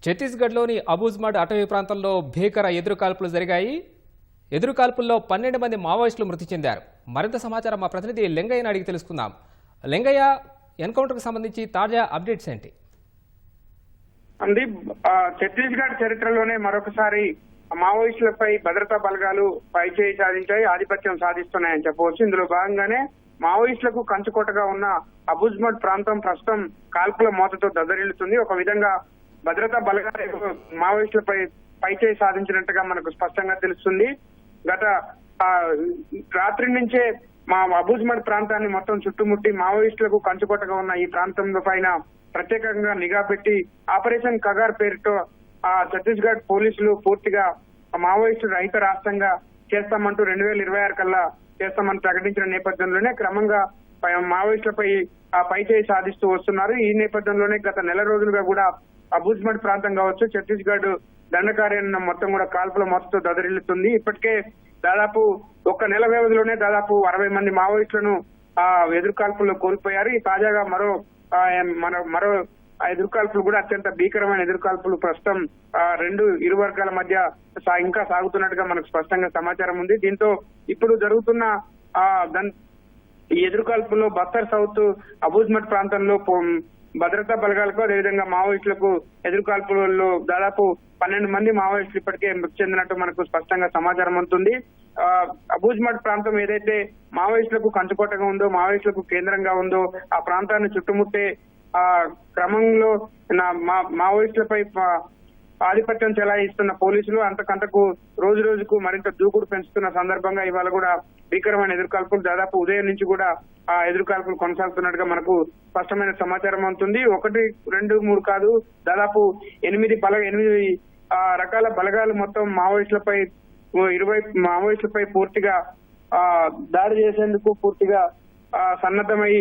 ఛత్తీస్గఢ్లోని అబూజ్మడ్ అటవీ ప్రాంతంలో భీకర ఎదురుకాల్పులు జరిగాయి. ఎదురుకాల్పుల్లో 12 మంది మావోయిస్టులు మృతి చెందారు. మరింత సమాచారం మా ప్రతినిధి లింగయ్యని అడిగి తెలుసుకుందాం. లింగయ్య, ఎన్కౌంటర్కి సంబంధించి తాజా అప్డేట్స్ ఏంటి? ఛత్తీస్గఢ్ చరిత్రలోనే మరొకసారి మావోయిస్టులపై భద్రతా బలగాలు పైచేయి సాధించాయి, ఆధిపత్యం సాధిస్తున్నాయని చెప్పవచ్చు. ఇందులో భాగంగానే మావోయిస్టులకు కంచుకోటగా ఉన్న అబూజ్మడ్ ప్రాంతం ప్రస్తుతం కాల్పుల మోతతో దద్దరిల్లుతుంది. ఒక విధంగా భద్రతా బలగాలు మావోయిస్టులపై పైచేయి సాధించినట్టుగా మనకు స్పష్టంగా తెలుస్తుంది. గత రాత్రి నుంచే మా అబూజ్మడ్ ప్రాంతాన్ని మొత్తం చుట్టుముట్టి మావోయిస్టులకు కంచుకోటగా ఉన్న ఈ ప్రాంతం పైన ప్రత్యేకంగా నిఘా పెట్టి ఆపరేషన్ కగార్ పేరుతో ఛత్తీస్గఢ్ పోలీసులు పూర్తిగా మావోయిస్టు రహిత రాష్ట్రంగా చేస్తామంటూ 2026 కల్లా చేస్తామని ప్రకటించిన నేపథ్యంలోనే క్రమంగా మావోయిస్టులపై పైచేయి సాధిస్తూ వస్తున్నారు. ఈ నేపథ్యంలోనే గత నెల రోజులుగా కూడా అబూజ్మడ్ ప్రాంతం కావచ్చు, ఛత్తీస్గఢ్ దండకార్యాన్ని మొత్తం కూడా కాల్పుల మొత్తంతో దదరిల్లుతుంది. ఇప్పటికే దాదాపు ఒక నెల వ్యవధిలోనే దాదాపు 60 మంది మావోయిస్టులను ఎదురుకాల్పుల్లో కోల్పోయారు. ఈ తాజాగా మరో ఎదురుకాల్పులు కూడా అత్యంత భీకరమైన ఎదురుకాల్పులు ప్రస్తుతం ఇరు వర్గాల మధ్య ఇంకా సాగుతున్నట్టుగా మనకు స్పష్టంగా సమాచారం ఉంది. దీంతో ఇప్పుడు జరుగుతున్న ఈ ఎదురుకాల్పుల్లో బస్తర్ సౌత్ అబూజ్మడ్ ప్రాంతంలో భద్రతా బలగాలకు అదేవిధంగా మావోయిస్టులకు ఎదురుకాల్పులలో దాదాపు 12 మంది మావోయిస్టులు ఇప్పటికే మృతి చెందినట్టు మనకు స్పష్టంగా సమాచారం అందుతుంది. అబూజ్మడ్ ప్రాంతం ఏదైతే మావోయిస్టులకు కంచుకోటగా ఉందో, మావోయిస్టులకు కేంద్రంగా ఉందో, ఆ ప్రాంతాన్ని చుట్టుముట్టే క్రమంలో మావోయిస్టులపై ఆధిపత్యం చెలాయిస్తున్న పోలీసులు అంతకంతకు రోజు రోజుకు మరింత దూకుడు పెంచుతున్న సందర్భంగా ఇవాళ కూడా భీకరమైన ఎదురుకాల్పులు దాదాపు ఉదయం నుంచి కూడా ఎదురుకాల్పులు కొనసాగుతున్నట్టుగా మనకు స్పష్టమైన సమాచారం అవుతుంది. 1, 2, 3 కాదు, దాదాపు 8 రకాల బలగాలు మొత్తం మావోయిస్టులపై 20 మావోయిస్టులపై పూర్తిగా దాడి చేసేందుకు పూర్తిగా సన్నద్ధమై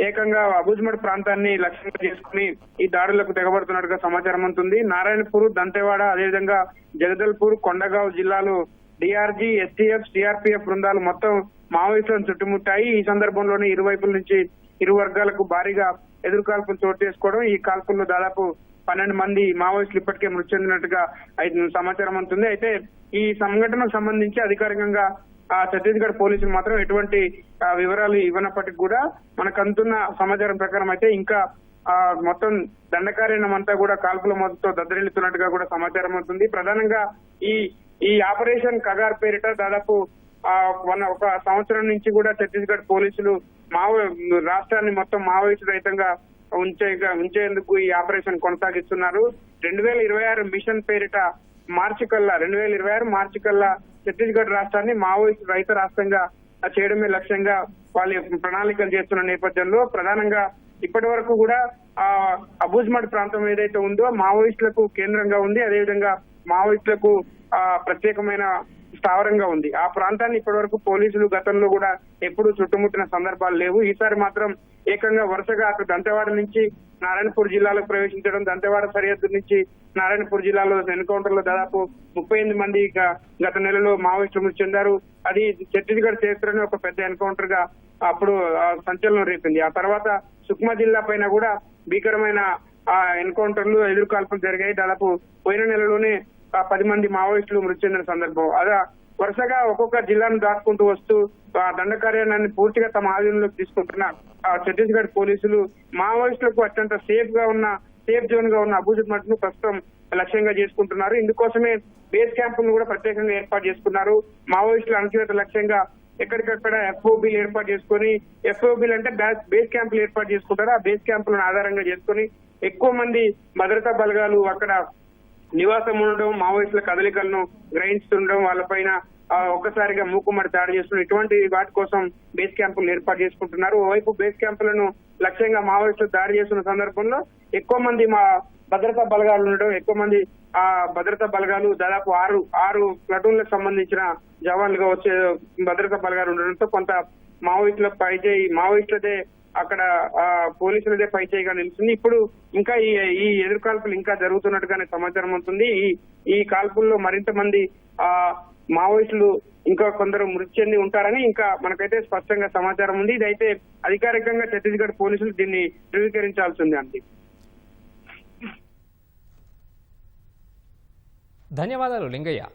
ఏకంగా అబూజ్మడ్ ప్రాంతాన్ని లక్ష్యంగా చేసుకుని ఈ దాడులకు తెగబడుతున్నట్టుగా సమాచారం ఉంటుంది. నారాయణపూర్, దంతెవాడ, అదేవిధంగా జగదల్పూర్, కొండగావ్ జిల్లాలో డిఆర్జీ, ఎస్టీఎఫ్, సిఆర్పీఎఫ్ బృందాలు మొత్తం మావోయిస్టులను చుట్టుముట్టాయి. ఈ సందర్భంలోనే ఇరువైపుల నుంచి ఇరు వర్గాలకు భారీగా ఎదురుకాల్పులు చోటు చేసుకోవడం, ఈ కాల్పుల్లో దాదాపు 12 మంది మావోయిస్టులు ఇప్పటికే మృతి చెందినట్టుగా సమాచారం అందుతుంది. అయితే ఈ సంఘటనకు సంబంధించి అధికారికంగా ఛత్తీస్గఢ్ పోలీసులు మాత్రం ఎటువంటి వివరాలు ఇవ్వనప్పటికీ కూడా మనకు అందుతున్న సమాచారం ప్రకారం అయితే ఇంకా మొత్తం దండకార్యం అంతా కూడా కాల్పుల మొదటితో దద్దరిల్లుతున్నట్టుగా కూడా సమాచారం అవుతుంది. ప్రధానంగా ఈ ఆపరేషన్ కగార్ పేరిట దాదాపు ఒక సంవత్సరం నుంచి కూడా ఛత్తీస్గఢ్ పోలీసులు రాష్ట్రాన్ని మొత్తం మావోయిస్టు రహితంగా ఉంచేందుకు ఈ ఆపరేషన్ కొనసాగిస్తున్నారు. 2026 మిషన్ పేరిట 2026 మార్చి కల్లా ఛత్తీస్గఢ్ రాష్ట్రాన్ని మావోయిస్టు రహిత రాష్ట్రంగా చేయడమే లక్ష్యంగా వాళ్ళు ప్రణాళికలు చేస్తున్న నేపథ్యంలో ప్రధానంగా ఇప్పటి వరకు కూడా అబూజ్మడ్ ప్రాంతం ఏదైతే ఉందో మావోయిస్టులకు కేంద్రంగా ఉంది, అదేవిధంగా మావోయిస్టులకు ప్రత్యేకమైన స్థావరంగా ఉంది. ఆ ప్రాంతాన్ని ఇప్పటి వరకు పోలీసులు గతంలో కూడా ఎప్పుడూ చుట్టుముట్టిన సందర్భాలు లేవు. ఈసారి మాత్రం ఏకంగా వరుసగా అటు దంతెవాడ నుంచి నారాయణపూర్ జిల్లాలో ప్రవేశించడం, దంతెవాడ సరిహద్దు నుంచి నారాయణపూర్ జిల్లాలో ఎన్కౌంటర్ లో దాదాపు 38 మంది గత నెలలో మావోయిస్టులు మృతి చెందారు. అది ఛత్తీస్గఢ్ చరిత్రలో ఒక పెద్ద ఎన్కౌంటర్ గా అప్పుడు సంచలనం రేపింది. ఆ తర్వాత సుక్మా జిల్లా పైన కూడా భీకరమైన ఎన్కౌంటర్లు, ఎదురుకాల్పులు జరిగాయి. దాదాపు పోయిన నెలలోనే 10 మంది మావోయిస్టులు మృతి చెందిన సందర్భం. వరుసగా ఒక్కొక్క జిల్లాను దాటుకుంటూ వస్తూ దండకార్యాన్ని పూర్తిగా తమ ఆధీనంలోకి తీసుకుంటున్న ఛత్తీస్గఢ్ పోలీసులు మావోయిస్టులకు అత్యంత సేఫ్ జోన్ గా ఉన్న అబూజ్మడ్ ను ప్రస్తుతం లక్ష్యంగా చేసుకుంటున్నారు. ఇందుకోసమే బేస్ క్యాంపులను కూడా ప్రత్యేకంగా ఏర్పాటు చేసుకున్నారు. మావోయిస్టుల అణచివేత లక్ష్యంగా ఎక్కడికక్కడ ఎఫ్ఓబీలు ఏర్పాటు చేసుకుని, ఎఫ్ఓబీలు అంటే బేస్ క్యాంపులు ఏర్పాటు చేసుకుంటారు. ఆ బేస్ క్యాంపులను ఆధారంగా చేసుకుని ఎక్కువ మంది భద్రతా బలగాలు అక్కడ నివాసం ఉండడం, మావోయిస్టుల కదలికలను గ్రహిస్తుండడం, వాళ్ళపైన ఒక్కసారిగా మూకుమ్మడి దాడి చేస్తున్న ఇటువంటి వాటి కోసం బేస్ క్యాంపులను ఏర్పాటు చేసుకుంటున్నారు. ఓవైపు బేస్ క్యాంపులను లక్ష్యంగా మావోయిస్టులు దాడి చేస్తున్న సందర్భంలో ఎక్కువ మంది భద్రతా బలగాలు ఉండడం, ఎక్కువ మంది భద్రతా బలగాలు దాదాపు 6 ప్లటూన్లకు సంబంధించిన జవాన్లుగా వచ్చే భద్రతా బలగాలు ఉండడంతో కొంత మావోయిస్టులదే అక్కడ పోలీసులదే పైచేయిగా నిలుస్తుంది. ఇప్పుడు ఇంకా ఈ ఎదురుకాల్పులు ఇంకా జరుగుతున్నట్టుగానే సమాచారం అవుతుంది. ఈ కాల్పుల్లో మరింత మంది మావోయిస్టులు ఇంకా కొందరు మృతి చెంది ఉంటారని ఇంకా మనకైతే స్పష్టంగా సమాచారం ఉంది. ఇదైతే అధికారికంగా ఛత్తీస్గఢ్ పోలీసులు దీన్ని ధృవీకరించాల్సి ఉంది. ధన్యవాదాలు లింగయ్య.